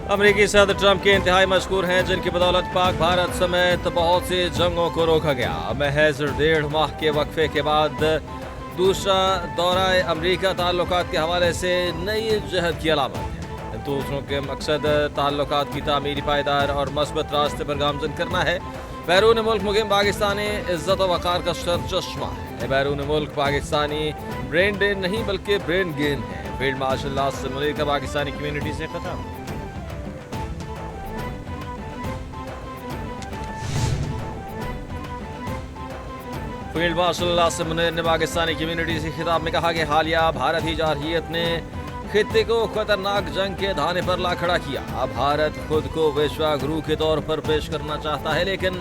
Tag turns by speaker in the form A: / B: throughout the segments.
A: अमेरिकी सदर ट्रंप के इंतहाई मशहूर हैं, जिनकी बदौलत पाक भारत समेत बहुत सी जंगों को रोका गया। महज 1.5 माह के वक्फे के बाद दूसरा दौरा अमेरिका ताल्लुकात के हवाले से नई जहद की अलामत है। दूसरों के मकसद ताल्लुकात की तामीरी पायदार और मस्बत रास्ते पर गामजन करना है। बैरून मुल्क मुक़िम पाकिस्तानी इज़्ज़त व वक़ार का सरचश्मा है। बैरून मुल्क पाकिस्तानी ब्रेन ड्रेन नहीं बल्कि ब्रेन गेन है। फील्ड मार्शल नासिर मुनीर का पाकिस्तानी कम्यूनिटी से खत्म। फील्ड मार्शल नासिर मुनीर ने पाकिस्तानी कम्यूनिटी से खिताब में कहा कि हालिया भारतीय जारहियत ने खित्ते को खतरनाक जंग के धाने पर ला खड़ा किया। भारत खुद को विश्वगुरु के तौर पर पेश करना चाहता है, लेकिन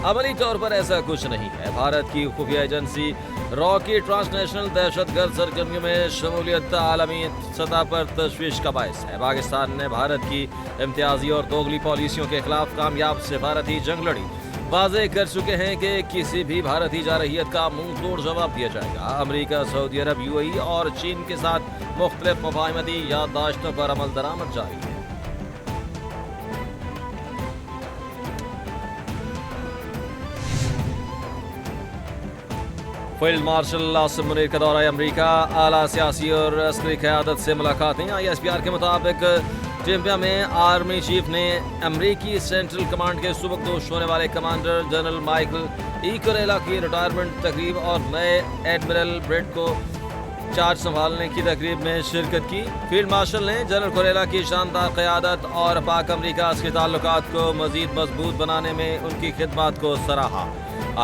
A: अमली तौर पर ऐसा कुछ नहीं है। भारत की खुफिया एजेंसी रॉ की ट्रांसनेशनल दहशतगर्द सरगर्मियों में शमूलियत आलमी सतह पर तशवीश का बायस है। पाकिस्तान ने भारत की इम्तियाजी और दोगली पॉलिसियों के खिलाफ कामयाब सिफारती जंग लड़ी। वाज़ेह कर चुके हैं कि किसी भी भारतीय जारहियत का मुंह तोड़ जवाब दिया जाएगा। अमेरिका, सऊदी अरब, UAE और चीन के साथ मुख्तलिफ मुफाहमती याददाश्तों पर अमल दरामद जारी है। फील्ड मार्शल नासिर मुनीर का दौरा अमेरिका, आला सियासी और अस्करी क़यादत से मुलाकातें। ISPR के मुताबिक टेम्पिया में आर्मी चीफ ने अमेरिकी सेंट्रल कमांड के सुबकदोश होने वाले commander general Michael E Kurilla की रिटायरमेंट तकरीब और नए एडमिरल ब्रेड को चार्ज संभालने की तकरीब में शिरकत की। फील्ड मार्शल ने जनरल कुरेला की शानदार क़यादत और पाक अमेरिका के ताल्लुकात को मज़ीद मजबूत बनाने में उनकी खिदमत को सराहा।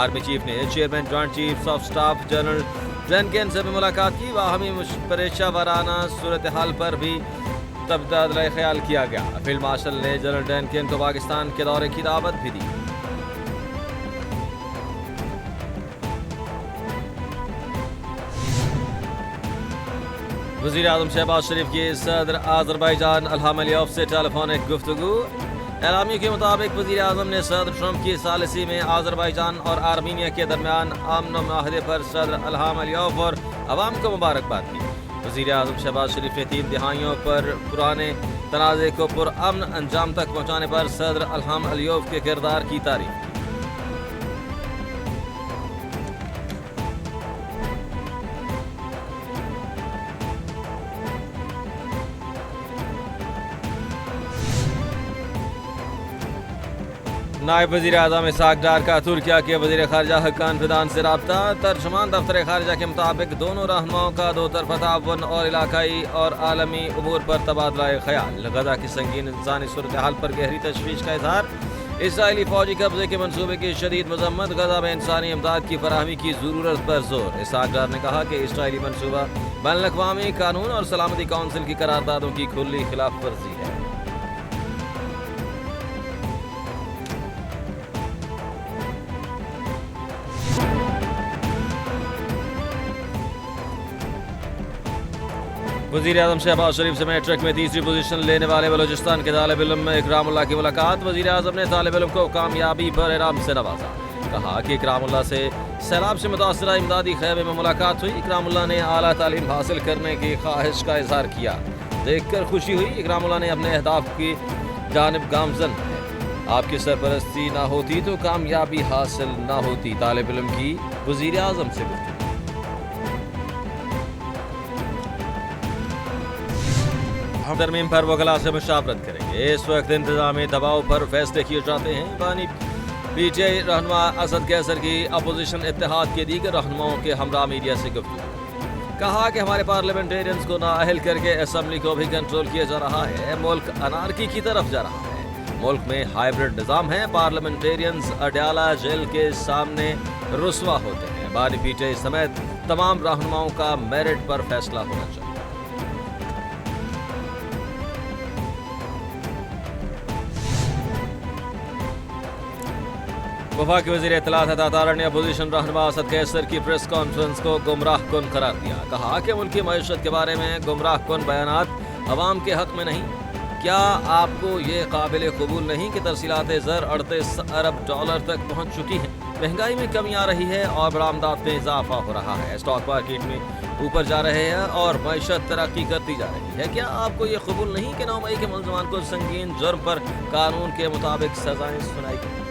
A: आर्मी चीफ ने chairman joint chiefs of staff general जेनकिन से भी मुलाकात की। बाहमी परेशा वाराना सूरत हाल पर भी तबादला ख्याल किया गया। फील्ड मार्शल ने जनरल जेनकिन को पाकिस्तान के दौरे की दावत भी दी। वज़ीर आज़म शहबाज शरीफ की सदर आज़रबाईजान इल्हाम अलियव से टेलीफोनिक गुफ्तगू। एलामिया के मुताबिक वज़ीर आज़म ने सदर ट्रंप की सालिसी में आज़रबाईजान और आर्मीनिया के दरमियान अमन माहदे पर सदर इल्हाम अलियव और अवाम को मुबारकबाद दी। वज़ीर आज़म शहबाज शरीफ ने 3 दिहाइयों पर पुराने तनाज़े को पुरअमन अंजाम तक पहुँचाने पर सदर इल्हाम अलियव के किरदार की तारीफ की। नायब वज़ीर आज़म इसहाक़ डार का तुर्किया के वज़ीर ख़ारिजा हक्कान फिदान से रब्ता। तर्जुमान दफ्तर ख़ारिजा के मुताबिक दोनों रहनुमाओं का 2 तरफ़ा ताउन और इलाकाई और आलमी उमूर पर तबादला ख़याल। गज़ा की संगीन इंसानी सूरत हाल पर गहरी तशवीश का इज़हार। इसराइली फ़ौजी कब्ज़े के मनसूबे की शदीद मज़म्मत। गज़ा में इंसानी इमदाद की फराहमी की ज़रूरत पर जोर। इसहाक़ डार ने कहा कि इसराइली मनसूबा बैनुल-अक़वामी कानून और सलामती कौंसिल की करारदादों की खुली खिलाफ वर्जी है। वज़ीर आज़म शहबाज शरीफ से मैट्रिक में 3री पोजीशन लेने वाले बलूचिस्तान के तालिब इल्म इकरामुल्लाह की मुलाकात। वज़ीर आज़म ने तालिब इल्म को कामयाबी पर इनाम से नवाजा। कहा कि इकरामुल्लाह से सैलाब से मुतासरा इमदादी खैमे में मुलाकात हुई। इकरामुल्लाह ने आला तालीम हासिल करने की ख्वाहिश का इजहार किया। देखकर खुशी हुई। इकरामुल्लाह ने अपने अहदाफ की जानिब गामजन है। आपकी सरपरस्ती ना होती तो कामयाबी हासिल ना होती। तालिब इल्म की वज़ीर आज़म से गुफ्तगू। हम तरमीम पर वकला से मुशावरत करेंगे। इस वक्त इंतजामी दबाव पर फैसले किए जाते हैं। बानी PTI रहनुमा असद कैसर की अपोजिशन इत्तेहाद के दीगर रहनुमाओं के हमरा मीडिया से गुफ्तगू। कहा कि हमारे पार्लियामेंटेरियंस को नाअहल करके असम्बली को भी कंट्रोल किया जा रहा है। मुल्क अनारकी की तरफ जा रहा है। मुल्क में हाइब्रिड निज़ाम है। पार्लियामेंटेरियंस अडयाला जेल के सामने रुस्वा होते हैं। बानी PTI समेत तमाम रहनुमाओं का मेरिट पर फैसला होना चाहिए। वफाकी वज़ीर इत्तलात अता ने अपोजिशन रहनुमा असद कैसर की प्रेस कॉन्फ्रेंस को गुमराह कुन करार दिया। कहा कि मुल्की मईशत के बारे में गुमराह कुन बयानात अवाम के हक में नहीं। क्या आपको ये काबिल कबूल नहीं कि तरसीलात ज़र 38 अरब डॉलर तक पहुँच चुकी हैं। महंगाई में कमी आ रही है और बरामदात में इजाफा हो रहा है। स्टॉक मार्केट में اوپر جا رہے ہیں اور معیشت ترقی کرتی جا رہی ہے۔ کیا آپ کو یہ قبول نہیں کہ 9 مئی کے ملزمان کو سنگین جرم پر قانون کے مطابق سزائیں سنائی گئی؟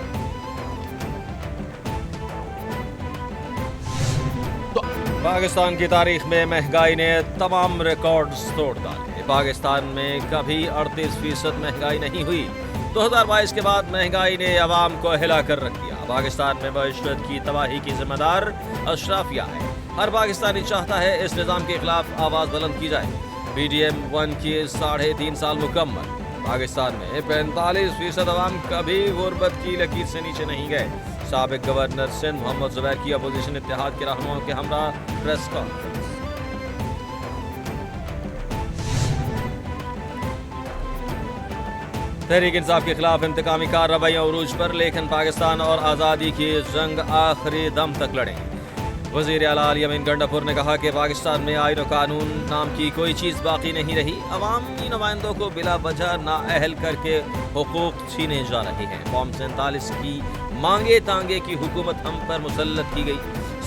A: پاکستان کی تاریخ میں مہنگائی نے تمام ریکارڈز توڑ ڈالے۔ پاکستان میں کبھی 38% مہنگائی نہیں ہوئی۔ 2022 کے بعد مہنگائی نے عوام کو ہلا کر رکھ دیا۔ پاکستان میں معیشت کی تباہی کی ذمہ دار اشرافیہ ہے۔ ہر پاکستانی چاہتا ہے اس نظام کے خلاف آواز بلند کی جائے۔ PDM-1 کی 3.5 سال مکمل۔ پاکستان میں 45% عوام کبھی غربت کی لکیر سے نیچے نہیں گئے۔ سابق گورنر سندھ محمد زبیر کی اپوزیشن اتحاد کے رہنماؤں کے ہمراہ پریس کانفرنس۔ تحریک انصاف کے خلاف انتقامی کارروائیاں عروج پر، لیکن پاکستان اور آزادی کی جنگ آخری دم تک لڑیں گے۔ وزیر اعلیٰ الیمین گنڈاپور نے کہا کہ پاکستان میں آئین و قانون نام کی کوئی چیز باقی نہیں رہی۔ عوامی نمائندوں کو بلا وجہ نااہل کر کے حقوق چھینے جا رہے ہیں۔ قوم 47 کی مانگے تانگے کی حکومت ہم پر مسلط کی گئی۔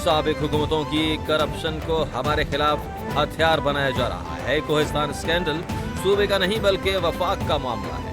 A: سابق حکومتوں کی کرپشن کو ہمارے خلاف ہتھیار بنایا جا رہا ہے۔ کوہستان اسکینڈل صوبے کا نہیں بلکہ وفاق کا معاملہ ہے۔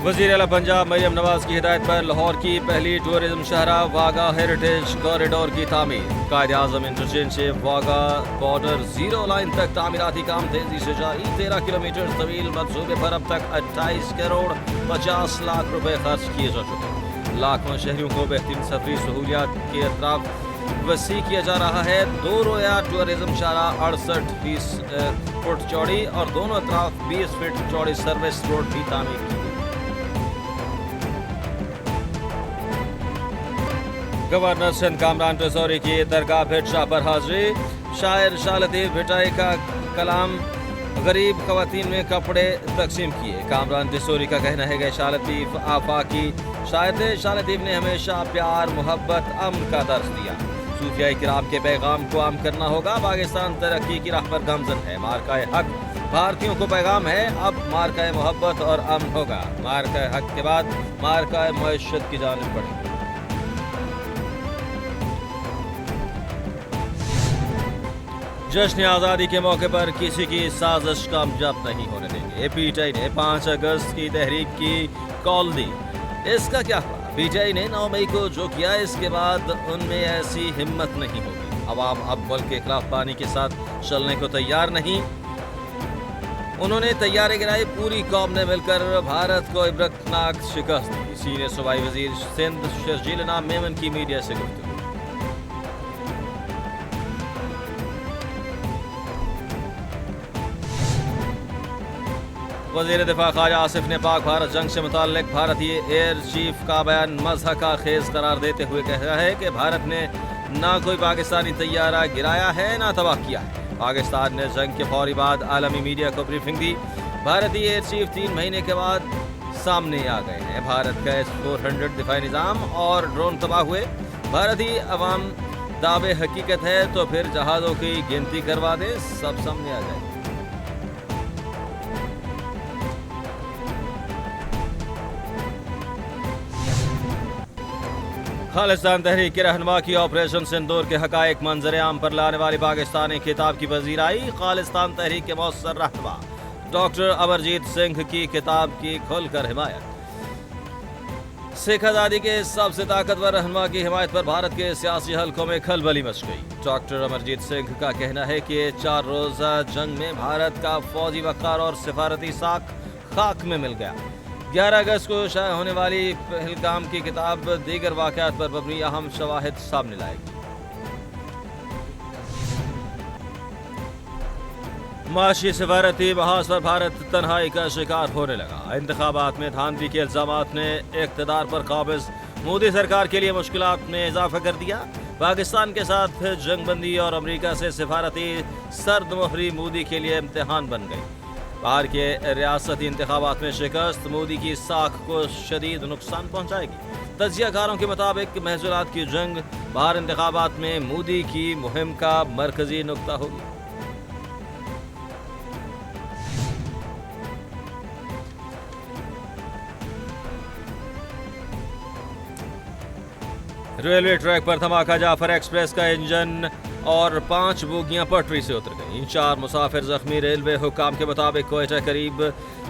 A: وزیر اعلیٰ پنجاب مریم نواز کی ہدایت پر لاہور کی پہلی ٹورزم شاہراہ واگا ہیریٹیج کوریڈور کی تعمیر۔ قائد اعظم انٹرچینج سے واگا بارڈر زیرو لائن تک تعمیراتی کام تیزی سے جاری۔ 13 کلومیٹر طویل منصوبے پر اب تک 28 کروڑ 50 لاکھ روپے خرچ کیے جا چکے۔ لاکھوں شہریوں کو بہترین سفری سہولیات کے اطراف وسیع کیا جا رہا ہے۔ 2 رویا ٹورزم شاہراہ 68 فٹ چوڑی اور دونوں اطراف 20 فٹ چوڑی سروس روڈ بھی تعمیر کی۔ گورنر سندھ کامران ٹیسوری کی درگاہ بھٹ شاہ پر حاضری۔ شاعر شاہ لطیف بھٹائی کا کلام غریب خواتین میں کپڑے تقسیم کیے۔ کامران ٹیسوری کا کہنا ہے کہ شاہ لطیف آفاقی شاعر تھے۔ شاہ لطیف نے ہمیشہ پیار، محبت، امن کا درس دیا۔ صوفیاء کرام کے پیغام کو عام کرنا ہوگا۔ پاکستان ترقی کی راہ پر گامزن ہے۔ مارکہ حق بھارتیوں کو پیغام ہے، اب مارکہ محبت اور امن ہوگا۔ مارکہ حق کے بعد مارکہ معیشت کی جانب بڑھے گی۔ جشن آزادی کے موقع پر کسی کی سازش کامیاب نہیں ہونے دیں گے۔ پی ٹی آئی نے 5 اگست کی تحریک کی کال دی۔ اس کا کیا ہوا؟ پی ٹی آئی نے 9 مئی کو جو کیا، اس کے بعد ان میں ایسی ہمت نہیں ہوگی۔ عوام اب ملک کے خلاف پانی کے ساتھ چلنے کو تیار نہیں۔ انہوں نے طیارے گرائے۔ پوری قوم نے مل کر بھارت کو عبرتناک شکست دی۔ سینئر صوبائی وزیر سندھ شرجیل انعام میمن کی میڈیا سے گفتگو۔ وزیر دفاع خواجہ آصف نے پاک بھارت جنگ سے متعلق بھارتی ایئر چیف کا بیان مضحکہ خیز قرار دیتے ہوئے کہا ہے کہ بھارت نے نہ کوئی پاکستانی طیارہ گرایا ہے نہ تباہ کیا ہے۔ پاکستان نے جنگ کے فوری بعد عالمی میڈیا کو بریفنگ دی۔ بھارتی ایئر چیف 3 مہینے کے بعد سامنے آ گئے ہیں۔ بھارت کا S-400 دفاعی نظام اور ڈرون تباہ ہوئے۔ بھارتی عوام دعوے حقیقت ہے تو پھر جہازوں کی گنتی کروا دیں، سب سامنے آ جائے۔ خالصتان تحریک کے رہنما کی آپریشن سندور کے حقائق منظر عام پر لانے والی پاکستانی کتاب کی پذیرائی۔ خالصتان تحریک کے مؤثر رہنما ڈاکٹر امرجیت سنگھ کی کتاب کی کھل کر حمایت۔ سکھ آزادی کے سب سے طاقتور رہنما کی حمایت پر بھارت کے سیاسی حلقوں میں کھلبلی مچ گئی۔ ڈاکٹر امرجیت سنگھ کا کہنا ہے کہ 4 روزہ جنگ میں بھارت کا فوجی وقار اور سفارتی ساکھ خاک میں مل گیا۔ 11 اگست کو شائع ہونے والی پہلگام کی کتاب دیگر واقعات پر مبنی اہم شواہد سامنے لائے گی۔ معاشی سفارتی محاذ پر بھارت تنہائی کا شکار ہونے لگا۔ انتخابات میں دھاندلی کے الزامات نے اقتدار پر قابض مودی سرکار کے لیے مشکلات میں اضافہ کر دیا۔ پاکستان کے ساتھ جنگ بندی اور امریکہ سے سفارتی سرد مہری مودی کے لیے امتحان بن گئی۔ باہر کے ریاستی انتخابات میں شکست مودی کی ساکھ کو شدید نقصان پہنچائے گی۔ تجزیہ کاروں کے مطابق محصولات کی جنگ باہر انتخابات میں مودی کی مہم کا مرکزی نقطہ ہوگی۔ रेलवे ट्रैक पर धमाका, जाफर एक्सप्रेस का इंजन और 5 बोगियां पटरी से उतर गईं। 4 मुसाफिर जख्मी। रेलवे हुक्काम के मुताबिक कोयटा करीब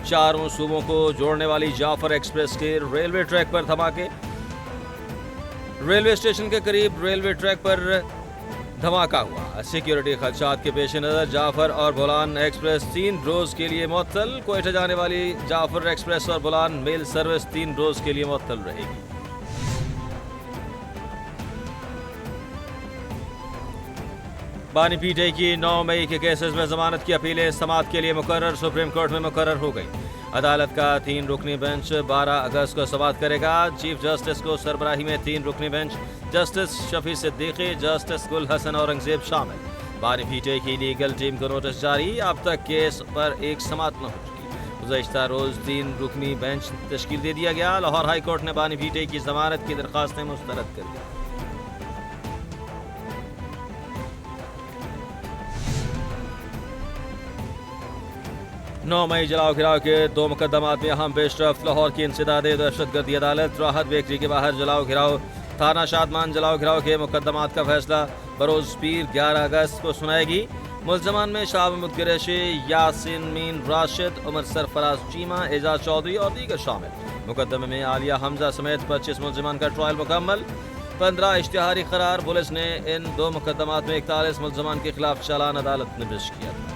A: 4 सूबों को जोड़ने वाली जाफर एक्सप्रेस के रेलवे ट्रैक पर धमाके। रेलवे स्टेशन के करीब रेलवे ट्रैक पर धमाका हुआ। सिक्योरिटी खदशात के पेश नज़र जाफर और बोलान एक्सप्रेस 3 रोज के लिए मुअत्तल। कोयटा जाने वाली जाफर एक्सप्रेस और बोलान मेल सर्विस 3 रोज के लिए मुअत्तल रहेगी। बानी पीटीआई की 9 मई के केसेस में जमानत की अपीलें समाअत के लिए मुकर्रर। सुप्रीम कोर्ट में मुकर्रर हो गई। अदालत का 3 रुकनी बेंच 12 अगस्त को समाअत करेगा। चीफ जस्टिस को सरबराही में 3 रुकनी bench justice Shafi Siddiqui, justice Gul Hassan Aurangzeb शामिल। बानी पीटीआई की लीगल टीम को नोटिस जारी। अब तक केस पर एक समाअत न हो चुकी। गुज़श्ता रोज 3 रुकनी बेंच तश्कील दे दिया गया। लाहौर हाई कोर्ट ने बानी पीटीआई की जमानत की दरखास्तें मुस्तरद कर दी। नौ मई जलाओ घिराव के 2 मुकदमात में अहम पेशरफ्त। लाहौर की इंसदाद दहशतगर्दी अदालत राहत बेकरी के बाहर जलाओ घिराव, थाना शादमान जलाओ घिराव के मुकदमात का फैसला बरोज पीर 11 अगस्त को सुनाएगी। मुल्जमान में शाह महमूद कुरैशी, यासिन मीन राशिद, उमर सरफराज चीमा, एजाज चौधरी और दीगर शामिल। मुकदमे में आलिया हमजा समेत 25 मुल्जमान का ट्रायल मुकम्मल। 15 इश्तिहारी करार। पुलिस ने इन 2 मुकदमात में 41 मुल्जमान के खिलाफ चालान अदालत में पेश किया था।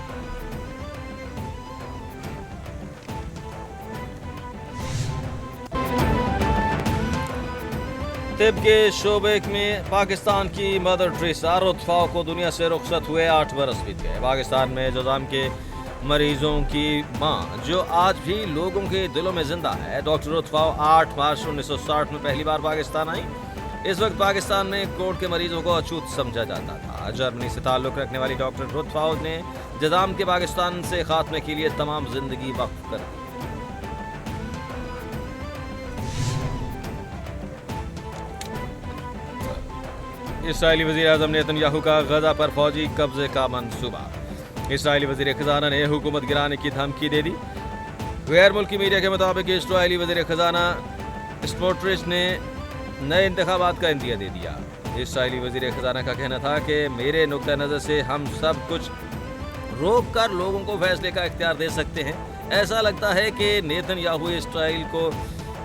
A: तिब के शोबे में पाकिस्तान की मदर टेरेसा रुतफाओ को दुनिया से रुखसत हुए 8 बरस बीत गए। पाकिस्तान में जजाम के मरीजों की मां जो आज भी लोगों के दिलों में जिंदा है, डॉक्टर रुतफाओ 8 मार्च 1960 में पहली बार पाकिस्तान आई। इस वक्त पाकिस्तान में कोर्ट के मरीजों को अछूत समझा जाता था। जर्मनी से ताल्लुक़ रखने वाली डॉक्टर रुतफाओ ने जजाम के पाकिस्तान से खात्मे के लिए तमाम जिंदगी वक्फ कर दी। इसराइली वज़ीर आज़म नेतन्याहू का गजा पर फौजी कब्जे का मंसूबा। इसराइली वज़ीर ख़ज़ाना ने हुकूमत गिराने की धमकी दे दी। गैर मुल्की मीडिया के मुताबिक इसराइली वज़ीर ख़ज़ाना स्मोट्रिच ने नए इंतखाबात का इंदिया दे दिया। इसराइली वज़ीर ख़ज़ाना का कहना था कि मेरे नुक्ता नज़र से हम सब कुछ रोक कर लोगों को फैसले का इख्तियार दे सकते हैं। ऐसा लगता है कि नेतन्याहू इसराइल को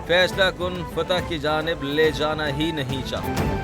A: फैसला कुन फतह की जानिब ले जाना ही नहीं चाहता।